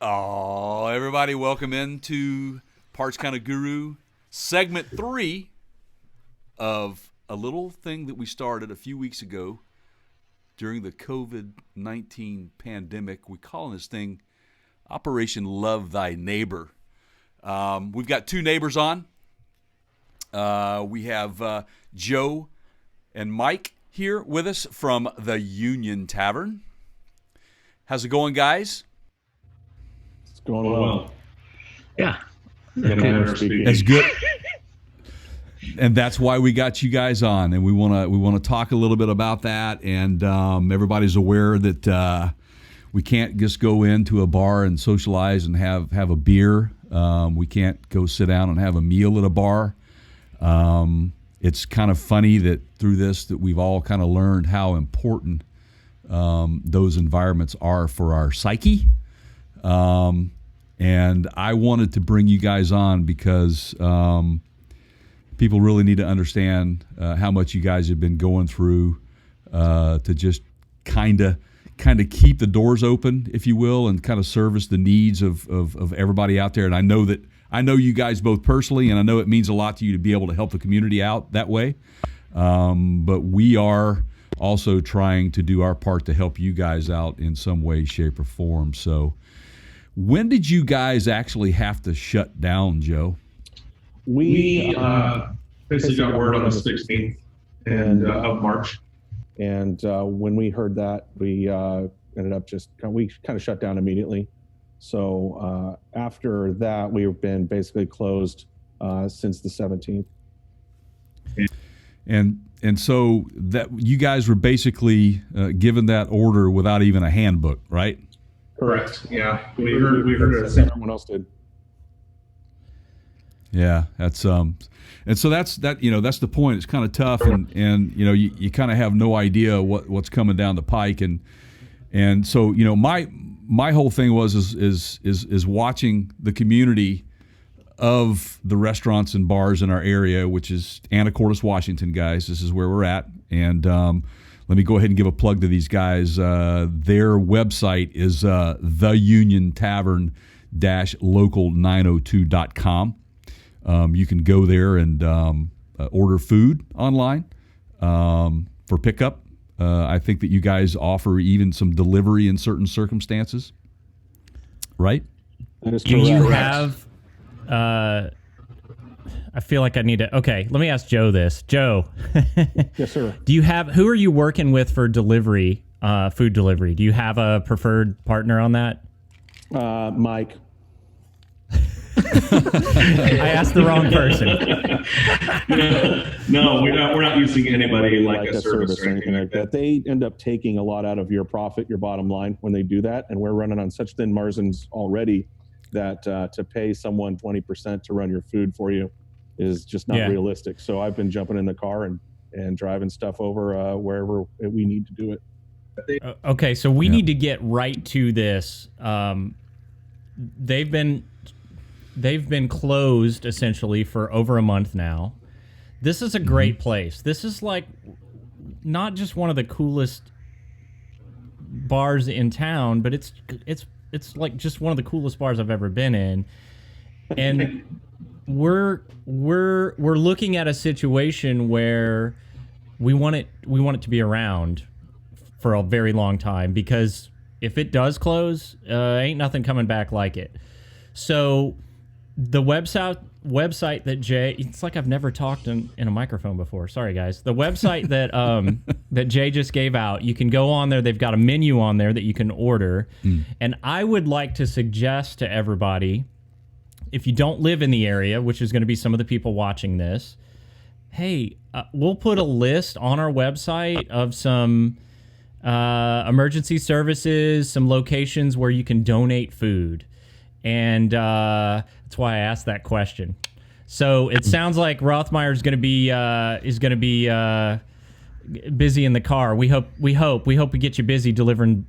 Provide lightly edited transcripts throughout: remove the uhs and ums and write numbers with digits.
Oh, everybody, welcome into Parts Kind of Guru, segment 3 of a little thing that we started a few weeks ago during the COVID-19 pandemic. We're calling this thing Operation Love Thy Neighbor. We've got two neighbors on. We have Joe and Mike here with us from the Union Tavern. How's it going, guys? Going well. Yeah. That's good. And that's why we got you guys on, and we want to talk a little bit about that. And everybody's aware that we can't just go into a bar and socialize and have a beer. We can't go sit down and have a meal at a bar. It's kind of funny that through this that we've all kind of learned how important those environments are for our psyche. And I wanted to bring you guys on because people really need to understand how much you guys have been going through to just kind of keep the doors open, if you will, and kind of service the needs of everybody out there. And I know you guys both personally, and I know it means a lot to you to be able to help the community out that way. But we are also trying to do our part to help you guys out in some way, shape, or form. So when did you guys actually have to shut down, Joe? We basically got word on the 16th of March. And when we heard that, we ended up we kind of shut down immediately. So after that, we've been basically closed since the 17th. And so that you guys were basically given that order without even a handbook, right? Correct. Yeah, we heard it. Everyone else did. Yeah, that's and so that's that's the point. It's kind of tough, and you kind of have no idea what's coming down the pike, and so my whole thing is watching the community of the restaurants and bars in our area, which is Anacortes, Washington, guys. This is where we're at, and let me go ahead and give a plug to these guys. Their website is the Union Tavern-Local 902.com. You can go there and order food online for pickup. I think that you guys offer even some delivery in certain circumstances, right? That is Do correct. you have I feel like I need to. Okay, let me ask Joe this. Joe. Yes, sir. Who are you working with for delivery, food delivery? Do you have a preferred partner on that? Mike. I asked the wrong person. No, we're not using anybody like a service or anything like that. They end up taking a lot out of your profit, your bottom line, when they do that. And we're running on such thin margins already that to pay someone 20% to run your food for you is just not realistic. So I've been jumping in the car and driving stuff over wherever we need to do it. Okay, so we need to get right to this. They've been closed essentially for over a month now. This is a great place. This is like not just one of the coolest bars in town, but it's like just one of the coolest bars I've ever been in. And we're looking at a situation where we want it to be around for a very long time, because if it does close, ain't nothing coming back like it. So the website that Jay, it's like I've never talked in a microphone before. Sorry, guys. The website that that Jay just gave out, you can go on there. They've got a menu on there that you can order. And I would like to suggest to everybody, if you don't live in the area, which is going to be some of the people watching this, hey, we'll put a list on our website of some emergency services, some locations where you can donate food. And that's why I asked that question. So it sounds like Rothmeyer is going to be busy in the car. We hope we get you busy delivering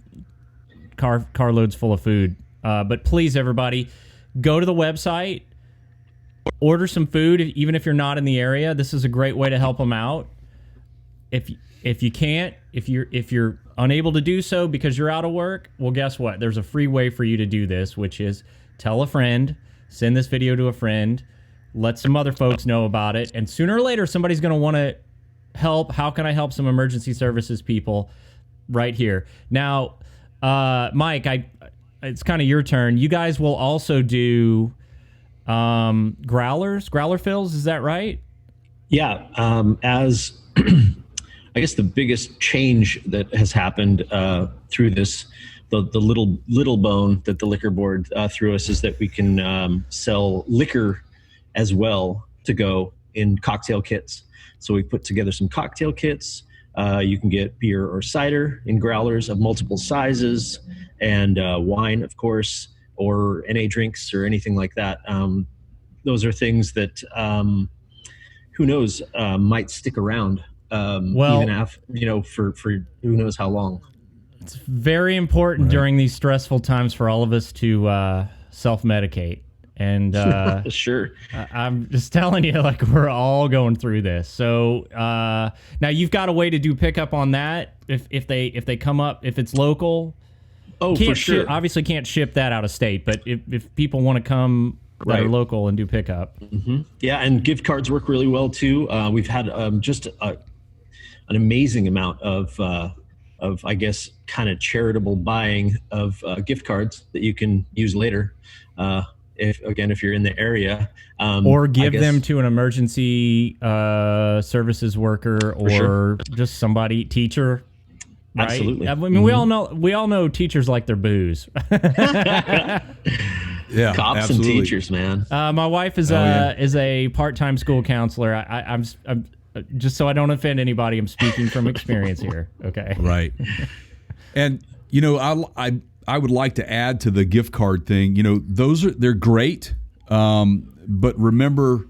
carloads full of food. But please, everybody, go to the website, order some food, even if you're not in the area. This is a great way to help them out. if you can't, if you're unable to do so because you're out of work, well, guess what? There's a free way for you to do this, which is tell a friend, send this video to a friend, let some other folks know about it, and sooner or later somebody's going to want to help. How can I help some emergency services people right here? Now, Mike, it's kind of your turn. You guys will also do growler fills, is that right? Yeah, as I guess the biggest change that has happened through this, the little bone that the liquor board threw us, is that we can sell liquor as well to go in cocktail kits. So we put together some cocktail kits. You can get beer or cider in growlers of multiple sizes, and wine, of course, or NA drinks or anything like that. Those are things that who knows might stick around. Even after, for who knows how long. It's very important during these stressful times for all of us to self-medicate. And sure, I'm just telling you, like, we're all going through this. So now you've got a way to do pickup on that if they come up, if it's local. Oh, for sure. Obviously can't ship that out of state, but if people want to come that are local and do pickup. Mm-hmm. Yeah, and gift cards work really well too. We've had just an amazing amount of I guess kind of charitable buying of gift cards that you can use later. If you're in the area, or give them to an emergency services worker, or just somebody, teacher. Right? Absolutely. I mean, we all know teachers like their booze. Yeah, cops absolutely. and teachers, man. My wife is a part-time school counselor. I'm just so I don't offend anybody, I'm speaking from experience here. Okay. Right. And I would like to add to the gift card thing. They're great, but remember,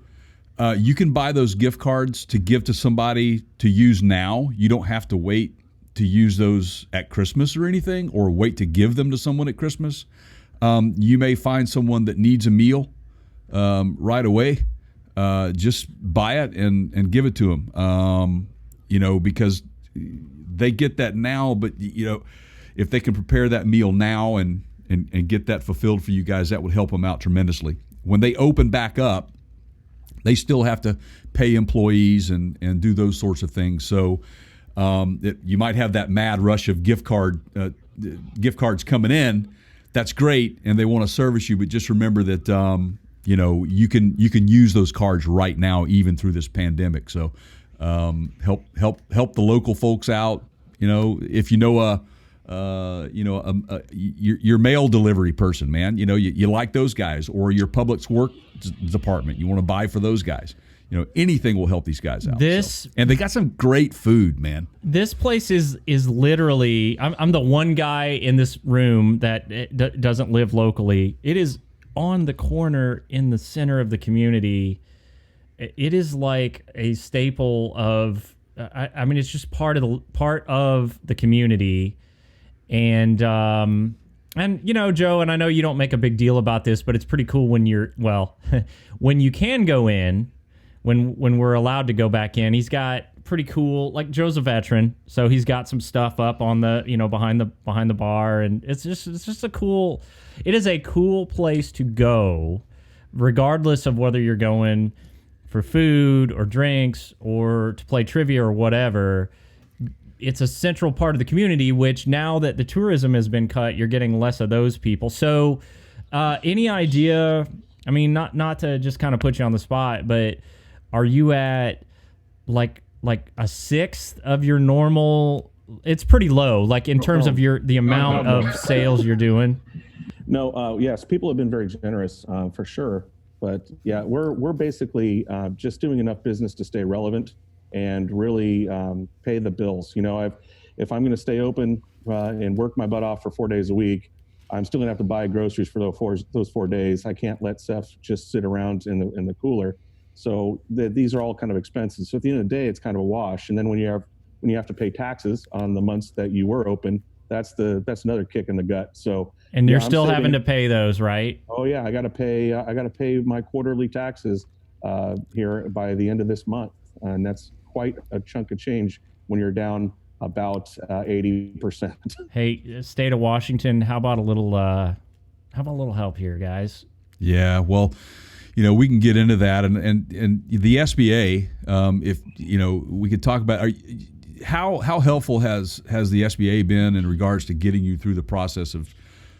you can buy those gift cards to give to somebody to use now. You don't have to wait to use those at Christmas or anything, or wait to give them to someone at Christmas. You may find someone that needs a meal right away. Just buy it and give it to them. Because they get that now, but if they can prepare that meal now and get that fulfilled for you guys, that would help them out tremendously. When they open back up, they still have to pay employees and do those sorts of things. So you might have that mad rush of gift cards coming in. That's great, and they want to service you, but just remember that you can use those cards right now, even through this pandemic. So help the local folks out. If your mail delivery person, man, you like those guys, or your public works department, you want to buy for those guys. Anything will help these guys out. And they got some great food, man. This place is literally, I'm the one guy in this room that doesn't live locally. It is on the corner in the center of the community. It is like a staple of, I mean, it's just part of the community. And Joe, and I know you don't make a big deal about this, but it's pretty cool when when you can go in, when we're allowed to go back in. He's got pretty cool, like, Joe's a veteran, so he's got some stuff up on the, behind the bar, and it's just it is a cool place to go, regardless of whether you're going for food or drinks or to play trivia or whatever. It's a central part of the community, which now that the tourism has been cut, you're getting less of those people. So any idea, I mean, not to just kind of put you on the spot, but are you at like a sixth of your normal? It's pretty low, like in terms of the amount of sales you're doing. No, yes, people have been very generous for sure. But yeah, we're basically just doing enough business to stay relevant and really pay the bills. If I'm going to stay open and work my butt off for 4 days a week, I'm still going to have to buy groceries for those 4 days. I can't let stuff just sit around in the cooler. So these are all kind of expenses. So at the end of the day, it's kind of a wash. And then when you have to pay taxes on the months that you were open, that's another kick in the gut. So and you're still having to pay those, right? Oh yeah, I got to pay my quarterly taxes here by the end of this month, and that's quite a chunk of change when you're down about 80%. Hey, state of Washington, how about a little help here, guys? Yeah, well, we can get into that, and the SBA. If we could talk about how helpful has the SBA been in regards to getting you through the process of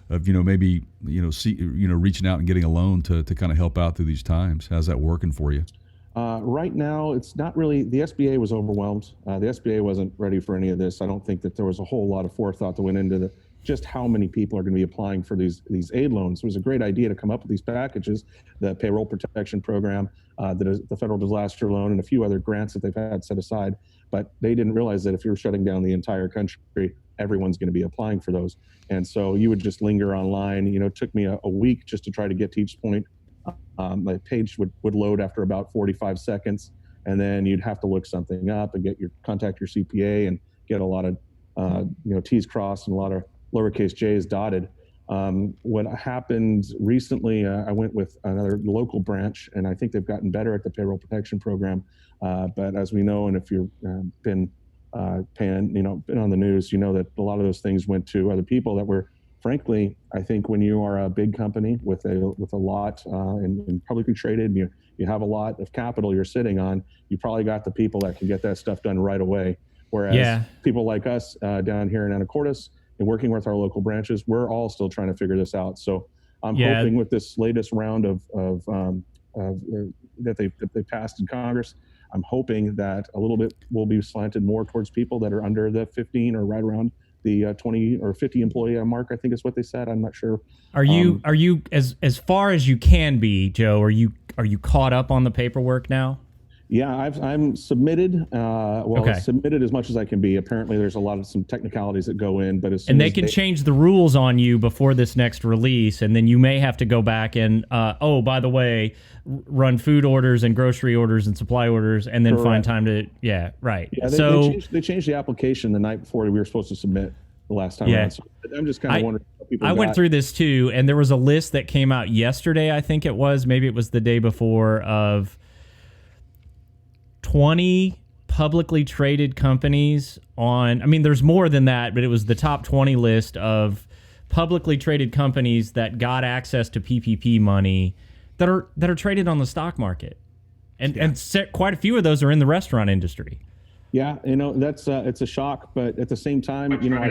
maybe reaching out and getting a loan to kind of help out through these times. How's that working for you? Right now, it's not really. The SBA was overwhelmed. The SBA wasn't ready for any of this. I don't think that there was a whole lot of forethought that went into just how many people are going to be applying for these aid loans. It was a great idea to come up with these packages, the payroll protection program, the federal disaster loan, and a few other grants that they've had set aside. But they didn't realize that if you're shutting down the entire country, everyone's going to be applying for those. And so you would just linger online. It took me a week just to try to get to each point. My page would load after about 45 seconds, and then you'd have to look something up and contact your CPA and get a lot of T's crossed and a lot of lowercase j's dotted. What happened recently, I went with another local branch, and I think they've gotten better at the payroll protection program. But as we know, and if you've been been on the news, that a lot of those things went to other people that were, frankly, I think when you are a big company with a lot and publicly traded, you have a lot of capital you're sitting on, you probably got the people that can get that stuff done right away. Whereas people like us down here in Anacortes and working with our local branches, we're all still trying to figure this out. So I'm hoping with this latest round of that they passed in Congress, I'm hoping that a little bit will be slanted more towards people that are under the 15 or right around the 20 or 50 employee mark, I think is what they said. I'm not sure. Are you as far as you can be, Joe? Are you caught up on the paperwork now? Yeah, I'm submitted. Submitted as much as I can be. Apparently, there's some technicalities that go in, but they can change the rules on you before this next release, and then you may have to go back and by the way, run food orders and grocery orders and supply orders, and then find time to right. Yeah, they changed the application the night before we were supposed to submit the last time around. So I'm just kind of wondering how people. I went through this too, and there was a list that came out yesterday. I think it was, maybe it was the day before, of 20 publicly traded companies there's more than that, but it was the top 20 list of publicly traded companies that got access to PPP money that are traded on the stock market. And quite a few of those are in the restaurant industry. Yeah, that's it's a shock, but at the same time, I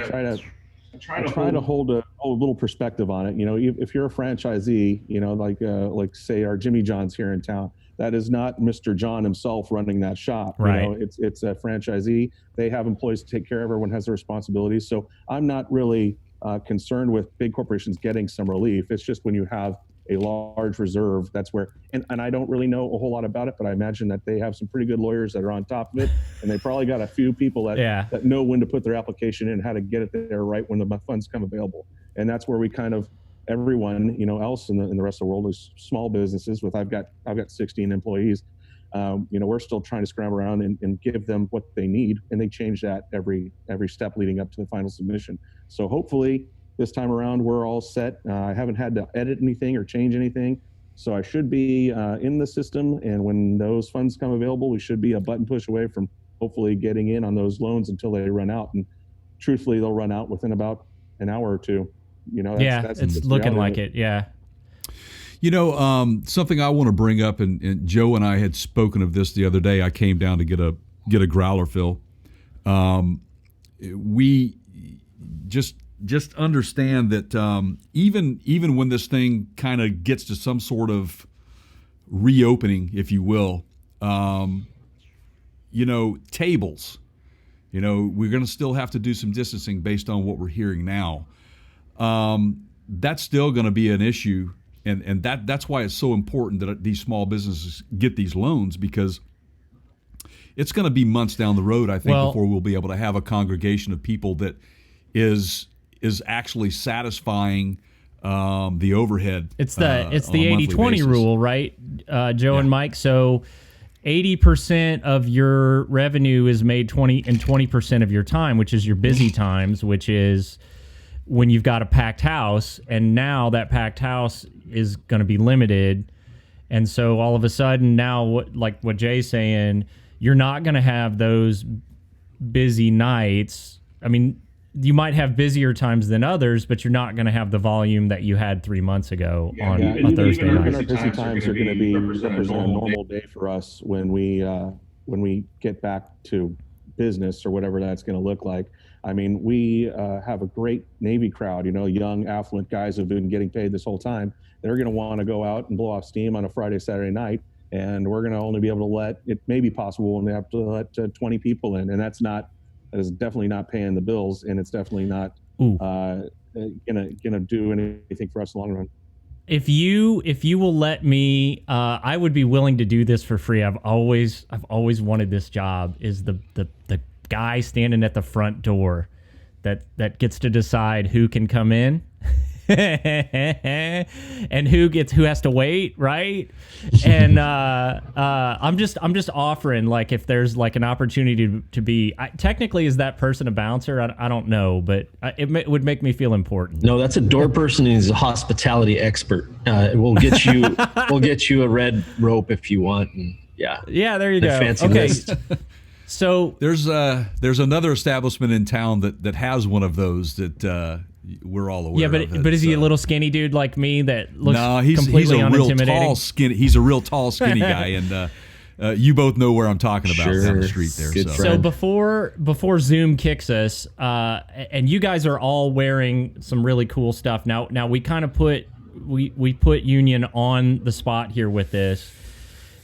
try to hold a little perspective on it. If you're a franchisee, like say our Jimmy John's here in town, that is not Mr. John himself running that shop. Right. It's a franchisee. They have employees to take care of. Everyone has their responsibilities. So I'm not really concerned with big corporations getting some relief. It's just when you have a large reserve, that's where, and I don't really know a whole lot about it, but I imagine that they have some pretty good lawyers that are on top of it, and they probably got a few people that know when to put their application in, how to get it there right when the funds come available. And that's where we kind of, everyone else in the rest of the world is small businesses with I've got 16 employees. We're still trying to scramble around and give them what they need, and they change that every step leading up to the final submission. So hopefully this time around we're all set. I haven't had to edit anything or change anything, so I should be in the system, and when those funds come available, we should be a button push away from hopefully getting in on those loans until they run out. And truthfully, they'll run out within about an hour or two. It's looking like it. Yeah. Something I want to bring up, and Joe and I had spoken of this the other day. I came down to get a growler fill. We just understand that even when this thing kind of gets to some sort of reopening, if you will, tables, we're going to still have to do some distancing based on what we're hearing now. That's still going to be an issue, and that's why it's so important that these small businesses get these loans, because it's going to be months down the road, I think, before we'll be able to have a congregation of people that is actually satisfying the overhead. It's the 80-20 rule, right, Joe and Mike? So 80% of your revenue is made 20% of your time, which is your busy times, which is when you've got a packed house, and now that packed house is going to be limited. And so all of a sudden now, like what Jay's saying, you're not going to have those busy nights. I mean, you might have busier times than others, but you're not going to have the volume that you had 3 months ago on a Thursday even night. our busy times are going to be represent a normal day for us when we get back to business or whatever that's going to look like. I mean, we have a great Navy crowd, young, affluent guys who've been getting paid this whole time. They're going to want to go out and blow off steam on a Friday, Saturday night. And we're going to only be able to let, it may be possible when we have to let 20 people in. And that is definitely not paying the bills. And it's definitely not gonna do anything for us in the long run. If you will let me, I would be willing to do this for free. I've always wanted this job, is the guy standing at the front door that gets to decide who can come in and who has to wait, right? And I'm just offering, like, if there's like an opportunity to be, technically, is that person a bouncer? I don't know, but it would make me feel important. No, that's a door person. He's a hospitality expert. We'll get you a red rope if you want. And yeah, there you go. Fancy okay. list. So there's another establishment in town that has one of those that we're all aware of. But is he a little skinny dude like me that looks completely he's a real unintimidating? tall, skinny. He's a real tall, skinny guy, and you both know where I'm talking about down the street there. Good So friend. before Zoom kicks us, and you guys are all wearing some really cool stuff. Now we kind of put Union on the spot here with this.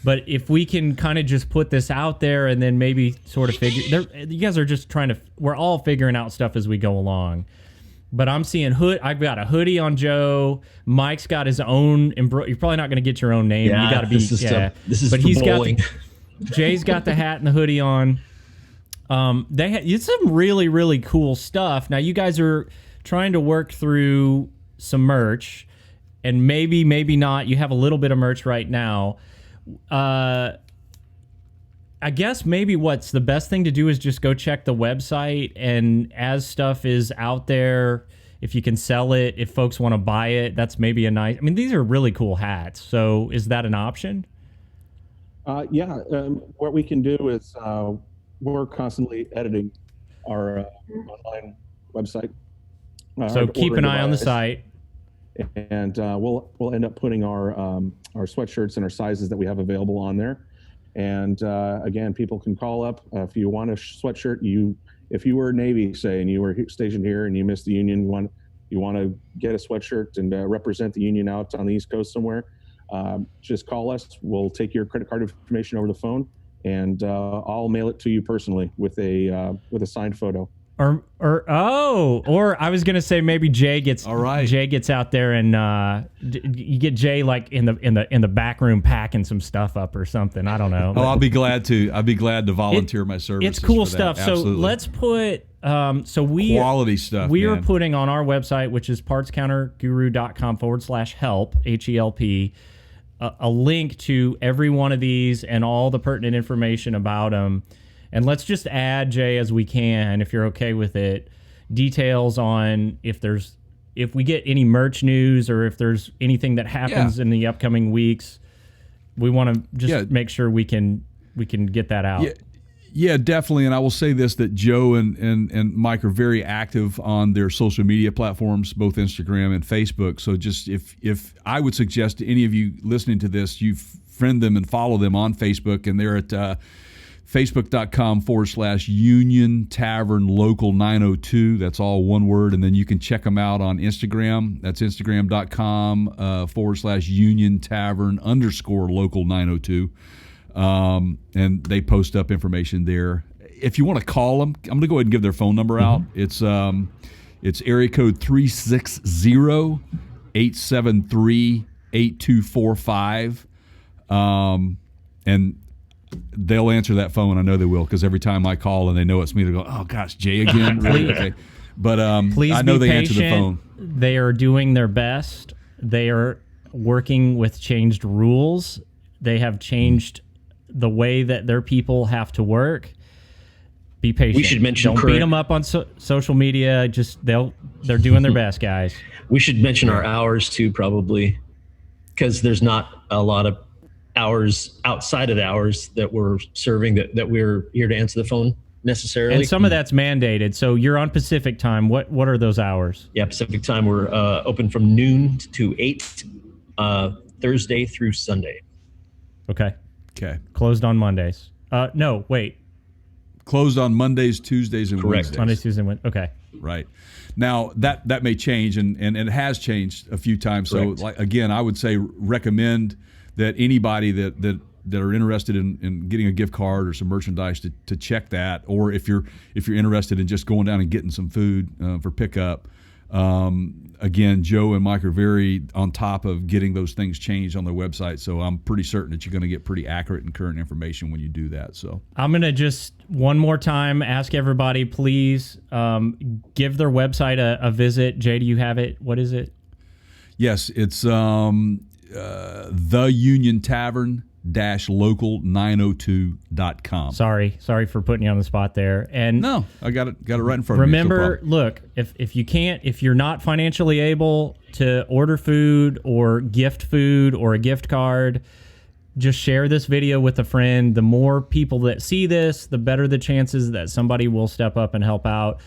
But if we can kind of just put this out there and then maybe sort of figure, you guys are just we're all figuring out stuff as we go along. But I'm seeing I've got a hoodie on Joe. Mike's got his own. You're probably not going to get your own name. Yeah, you got to be. This is but for he's bowling. got. Jay's got the hat and the hoodie on. It's some really, really cool stuff. Now you guys are trying to work through some merch, and maybe not. You have a little bit of merch right now. I guess maybe what's the best thing to do is just go check the website, and as stuff is out there, if you can sell it, if folks want to buy it, that's maybe a nice. I mean, these are really cool hats. So is that an option? What we can do is we're constantly editing our online website. So keep an eye on the site. And we'll end up putting our sweatshirts and our sizes that we have available on there. And again, people can call up if you want a sweatshirt. If you were Navy, say, and you were stationed here and you missed the Union, you want to get a sweatshirt and represent the Union out on the East Coast somewhere, just call us. We'll take your credit card information over the phone, and I'll mail it to you personally with a signed photo. Or I was gonna say maybe Jay gets Jay gets out there and you get Jay like in the back room packing some stuff up or something. I don't know. I'll be glad to volunteer my services. It's cool for that. stuff. Absolutely. So let's put quality stuff. We man. are putting on our website, which is partscounterguru.com/help HELP, a link to every one of these and all the pertinent information about them. And let's just add, Jay, as we can, if you're okay with it, details on if we get any merch news or if there's anything that happens in the upcoming weeks. We want to just make sure we can get that out. Yeah, definitely. And I will say this, that Joe and Mike are very active on their social media platforms, both Instagram and Facebook. So just if I would suggest to any of you listening to this, you friend them and follow them on Facebook, and they're at Facebook.com/Union Tavern-Local 902. That's all one word. And then you can check them out on Instagram. That's Instagram.com/Union Tavern_Local 902. And they post up information there. If you want to call them, I'm going to go ahead and give their phone number out. It's area code 360-873-8245. And they'll answer that phone. I know they will, because every time I call and they know it's me, they go, "Oh gosh, Jay again." Really? Okay. But please I know be they patient. answer the phone. They are doing their best. They are working with changed rules. They have changed the way that their people have to work. Be patient. We should mention Don't beat them up on social media. Just they're doing their best, guys. We should mention our hours too, probably, because there's not a lot of hours outside of the hours that we're serving that we're here to answer the phone. necessarily. And some of that's mandated. So you're on Pacific time. What are those hours? Yeah, Pacific time. We're open from noon to 8, Thursday through Sunday. Okay. Okay. Closed on Mondays. No, wait. Closed on Mondays, Tuesdays, and Correct. Wednesdays. Monday, Tuesday, Wednesday. Okay. Right. Now that may change, and it has changed a few times. Correct. So like, again, I would say recommend that anybody that are interested in getting a gift card or some merchandise to check that, or if you're interested in just going down and getting some food for pickup. Again, Joe and Mike are very on top of getting those things changed on their website, so I'm pretty certain that you're going to get pretty accurate and current information when you do that. So I'm going to just one more time ask everybody, please give their website a visit. Jay, do you have it? What is it? yes, it's the Union Tavern-Local 902.com. Sorry for putting you on the spot there. And No, I got it right in front of me. No remember, problem. look, if you're not financially able to order food or gift food or a gift card, just share this video with a friend. The more people that see this, the better the chances that somebody will step up and help out.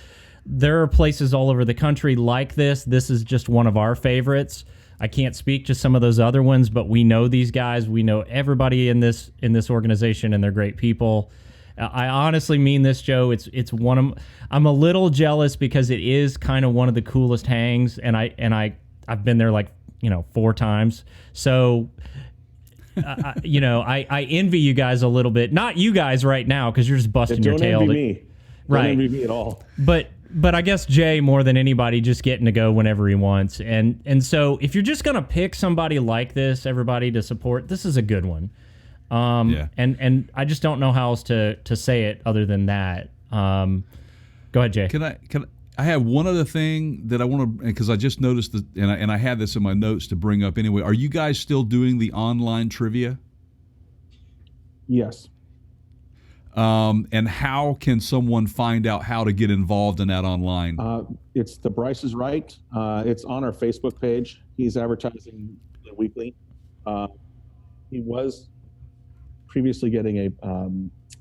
There are places all over the country like this. This is just one of our favorites. I can't speak to some of those other ones, but we know these guys. We know everybody in this organization, and they're great people. I honestly mean this, Joe. It's one of. I'm a little jealous because it is kind of one of the coolest hangs, and I've been there 4 times. So, I envy you guys a little bit. Not you guys right now because you're just busting your tail. Don't envy me. Right. Don't envy me at all. But I guess Jay, more than anybody, just getting to go whenever he wants. And so if you're just going to pick somebody like this, everybody to support, this is a good one. Yeah. And I just don't know how else to say it other than that. Go ahead, Jay. Can I have one other thing that I want to, because I just noticed that, and I had this in my notes to bring up anyway. Are you guys still doing the online trivia? Yes. And how can someone find out how to get involved in that online? It's The Bryce is Right. It's on our Facebook page. He's advertising weekly. He was previously getting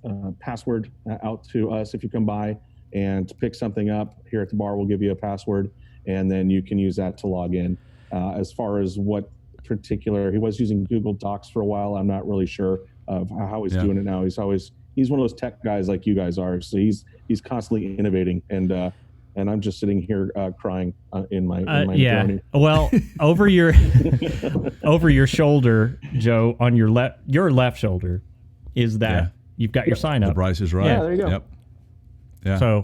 a password out to us if you come by and to pick something up here at the bar. We'll give you a password, and then you can use that to log in. As far as what particular, he was using Google Docs for a while. I'm not really sure of how he's doing it now. He's one of those tech guys like you guys are. So he's constantly innovating, and I'm just sitting here crying in my journey. Well, over your shoulder, Joe, on your left shoulder is that you've got your sign up. The Bryce is Right. Yeah, there you go. Yep. Yeah.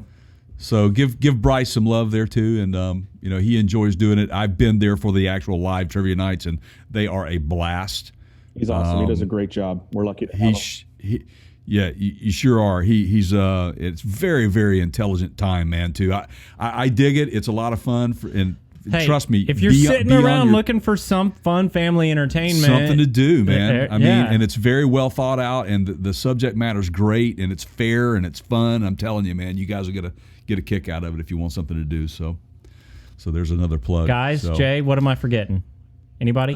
So give Bryce some love there too, and he enjoys doing it. I've been there for the actual live trivia nights, and they are a blast. He's awesome. He does a great job. We're lucky to have him. Yeah, you sure are. He's it's very, very intelligent time, man. Too. I dig it. It's a lot of fun, and hey, trust me, if you're sitting around looking for some fun family entertainment, something to do, man. I mean, yeah. and it's very well thought out, and the subject matter's great, and it's fair, and it's fun. I'm telling you, man, you guys will get a kick out of it if you want something to do. So there's another plug, guys. Jay, what am I forgetting? Anybody?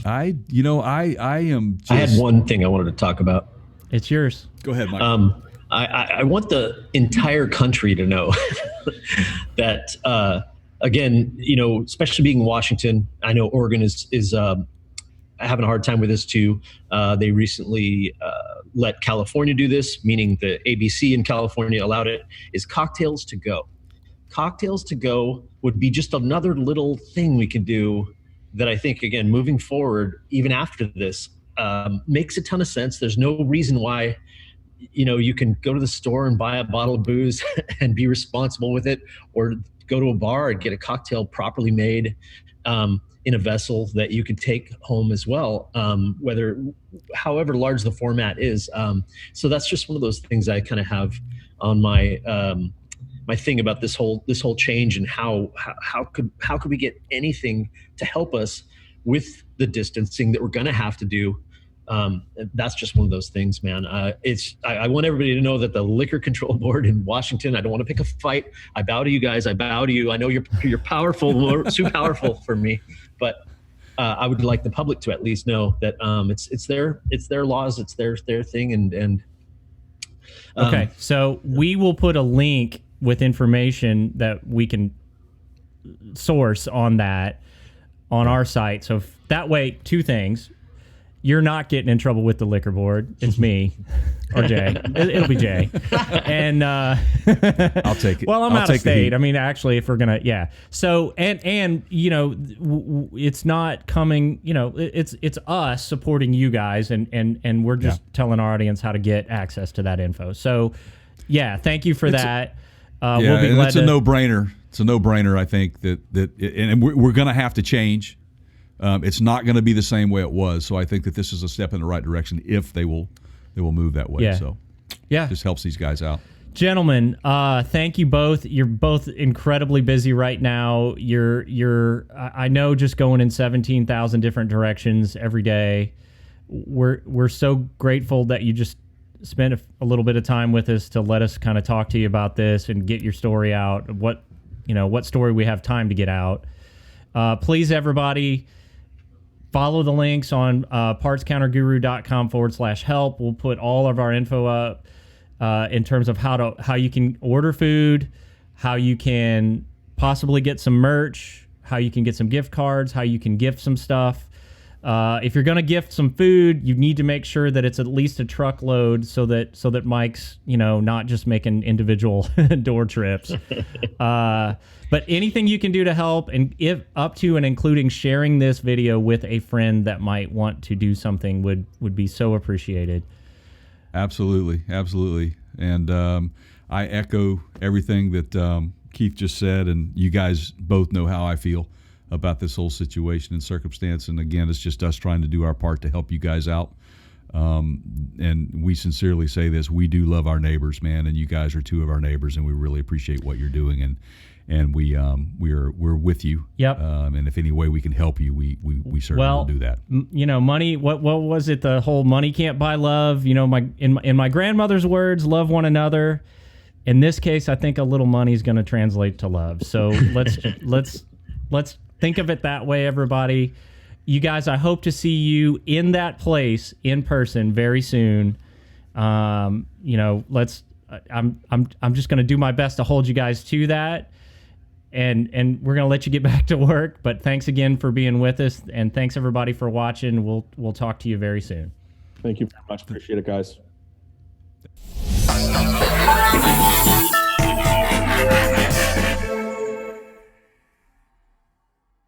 I am. I had one thing I wanted to talk about. It's yours. Go ahead, Mike. I want the entire country to know that, again, especially being in Washington, I know Oregon is having a hard time with this too. They recently let California do this, meaning the ABC in California allowed it, is cocktails to go. Cocktails to go would be just another little thing we could do that I think, again, moving forward, even after this, makes a ton of sense. There's no reason why, you can go to the store and buy a bottle of booze and be responsible with it, or go to a bar and get a cocktail properly made in a vessel that you could take home as well, however large the format is. So that's just one of those things I kind of have on my my thing about this whole change, and how could we get anything to help us with the distancing that we're going to have to do. That's just one of those things, man. I want everybody to know that the Liquor Control Board in Washington, I don't want to pick a fight. I bow to you guys. I bow to you. I know you're powerful, too powerful for me, but I would like the public to at least know that it's their laws, it's their thing, and Okay, so we will put a link with information that we can source on that on our site. So that way, two things. You're not getting in trouble with the liquor board. It's me or Jay. It'll be Jay. And I'll take it. Well, I'm I'll out take of the state. heat. I mean, actually, if we're gonna, yeah. So and it's not coming. It's us supporting you guys, and we're just telling our audience how to get access to that info. So, yeah, thank you for that. We'll be and glad it's a no-brainer. It's a no-brainer. I think that and we're going to have to change. It's not going to be the same way it was. So I think that this is a step in the right direction if they will move that way. Yeah. So yeah, just helps these guys out. Gentlemen, thank you both. You're both incredibly busy right now. I know, just going in 17,000 different directions every day. We're so grateful that you just spent a little bit of time with us to let us kind of talk to you about this and get your story out. What story we have time to get out. Please, everybody, follow the links on partscounterguru.com/help. We'll put all of our info up in terms of how you can order food, how you can possibly get some merch, how you can get some gift cards, how you can gift some stuff. If you're going to gift some food, you need to make sure that it's at least a truckload so that Mike's not just making individual door trips. But anything you can do to help, and if up to and including sharing this video with a friend that might want to do something would be so appreciated. Absolutely. And I echo everything that Keith just said, and you guys both know how I feel about this whole situation and circumstance. And again, it's just us trying to do our part to help you guys out. And we sincerely say this: we do love our neighbors, man, and you guys are two of our neighbors, and we really appreciate what you're doing. And we're with you. Yep. And if any way we can help you, we certainly will do that. Money. What was it? The whole money can't buy love. In my grandmother's words, love one another. In this case, I think a little money is going to translate to love. So let's think of it that way, everybody. You guys, I hope to see you in that place in person very soon. I'm just going to do my best to hold you guys to that. And we're going to let you get back to work. But thanks again for being with us. And thanks, everybody, for watching. We'll talk to you very soon. Thank you very much. Appreciate it, guys.